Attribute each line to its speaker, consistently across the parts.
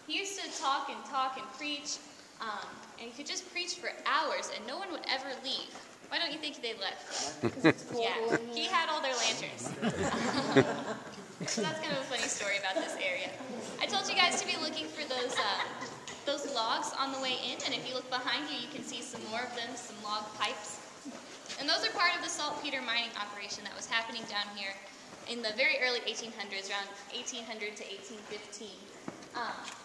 Speaker 1: he used to talk and preach, and he could just preach for hours, and no one would ever leave. Why don't you think they left? Yeah, he had all their lanterns. So that's kind of a funny story about this area. I told you guys to be looking for those logs on the way in, and if you look behind you, you can see some more of them, some log pipes. And those are part of the saltpeter mining operation that was happening down here in the very early 1800s, around 1800 to 1815.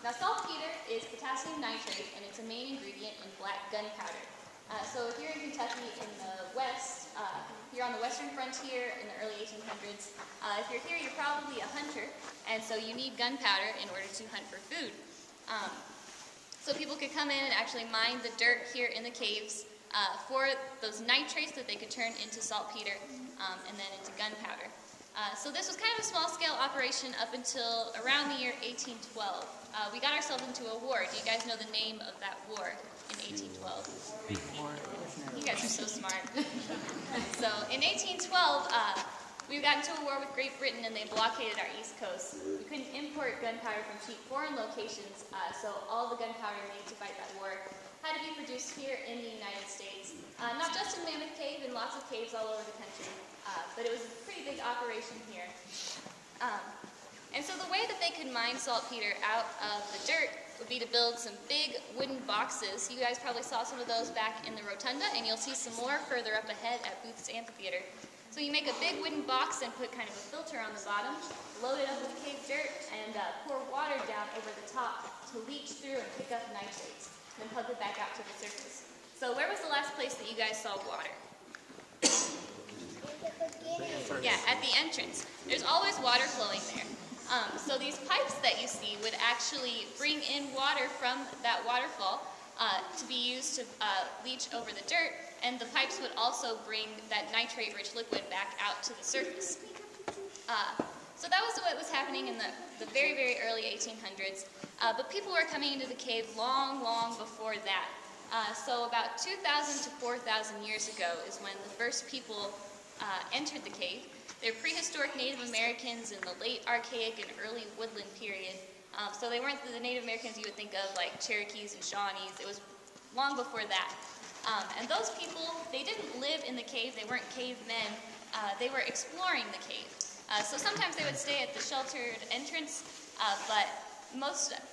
Speaker 1: Now saltpeter is potassium nitrate, and it's a main ingredient in black gunpowder. So if you're in Kentucky in the west, you're on the western frontier in the early 1800s. If you're here, you're probably a hunter, and so you need gunpowder in order to hunt for food. So people could come in and actually mine the dirt here in the caves for those nitrates that they could turn into saltpeter and then into gunpowder. So this was kind of a small-scale operation up until around the year 1812. We got ourselves into a war. Do you guys know the name of that war in 1812? You guys are so smart. So in 1812, we got into a war with Great Britain, and they blockaded our east coast. We couldn't import gunpowder from cheap foreign locations, so all the gunpowder needed to fight that war had to be produced here in the United States. Not just in Mammoth Cave, in lots of caves all over the country, but it was a pretty big operation here. And so the way that they could mine saltpeter out of the dirt would be to build some big wooden boxes. You guys probably saw some of those back in the rotunda, and you'll see some more further up ahead at Booth's Amphitheater. So you make a big wooden box and put kind of a filter on the bottom, load it up with cave dirt, and pour water down over the top to leach through and pick up nitrates, then pump it back out to the surface. So where was the last place that you guys saw water? Yeah, at the entrance. There's always water flowing there. So these pipes that you see would actually bring in water from that waterfall to be used to leach over the dirt, and the pipes would also bring that nitrate-rich liquid back out to the surface. So that was what was happening in the very, very early 1800s, but people were coming into the cave long, long before that. So about 2,000 to 4,000 years ago is when the first people entered the cave. They're prehistoric Native Americans in the late Archaic and early Woodland period. So they weren't the Native Americans you would think of like Cherokees and Shawnees. It was long before that. And those people, they didn't live in the cave. They weren't cavemen. They were exploring the cave. So sometimes they would stay at the sheltered entrance, but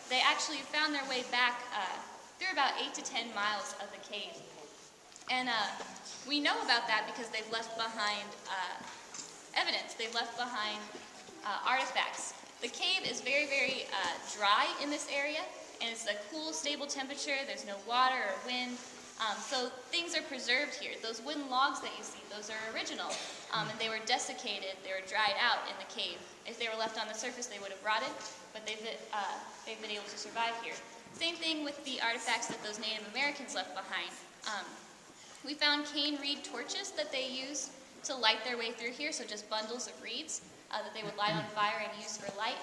Speaker 1: they actually found their way back through about 8 to 10 miles of the cave. And we know about that because they've left behind evidence. They've left behind artifacts. The cave is very, very dry in this area, and it's a cool, stable temperature. There's no water or wind, so things are preserved here. Those wooden logs that you see, those are original, and they were desiccated. They were dried out in the cave. If they were left on the surface, they would have rotted, but they've been able to survive here. Same thing with the artifacts that those Native Americans left behind. We found cane reed torches that they used to light their way through here, so just bundles of reeds that they would light on fire and use for light.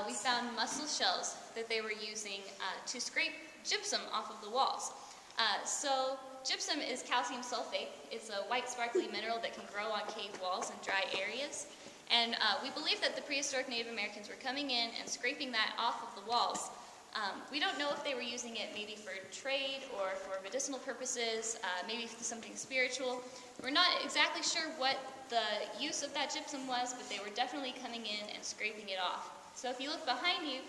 Speaker 1: We found mussel shells that they were using to scrape gypsum off of the walls. So gypsum is calcium sulfate. It's a white sparkly mineral that can grow on cave walls and dry areas. And we believe that the prehistoric Native Americans were coming in and scraping that off of the walls. We don't know if they were using it maybe for trade or for medicinal purposes, maybe for something spiritual. We're not exactly sure what the use of that gypsum was, but they were definitely coming in and scraping it off. So if you look behind you,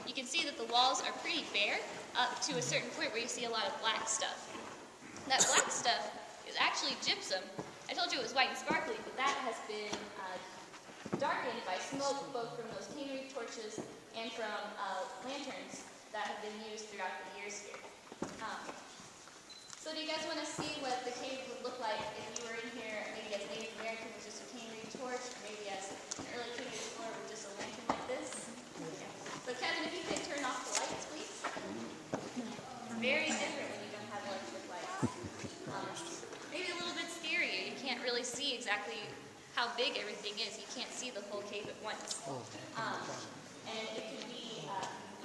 Speaker 1: you can see that the walls are pretty bare up to a certain point where you see a lot of black stuff. That black stuff is actually gypsum. I told you it was white and sparkly, but that has been darkened by smoke both from those cane reed torches and from lanterns that have been used throughout the years here. So do you guys want to see what the cave would look like if you were in here, maybe as Native American with just a cane reed torch, or maybe as an early cave explorer with just a lantern like this? Okay. So Kevin, if you could turn off the lights, please. It's very different when you don't have electric lights. Maybe a little bit scarier. You can't really see exactly how big everything is. You can't see the whole cave at once. And it can be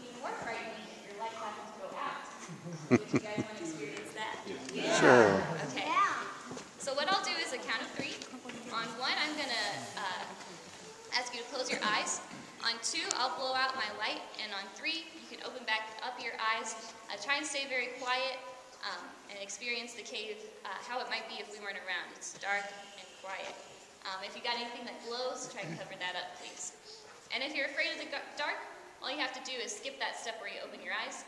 Speaker 1: even more frightening if your light happens to go out. Would you guys want to experience that?
Speaker 2: Yeah. Sure.
Speaker 1: Okay. Yeah. So what I'll do is a count of 3. On 1, I'm going to ask you to close your eyes. On 2, I'll blow out my light, and on 3, you can open back up your eyes. Try and stay very quiet and experience the cave how it might be if we weren't around. It's dark and quiet. If you got anything that glows, try and cover that up, please. And if you're afraid of the dark, all you have to do is skip that step where you open your eyes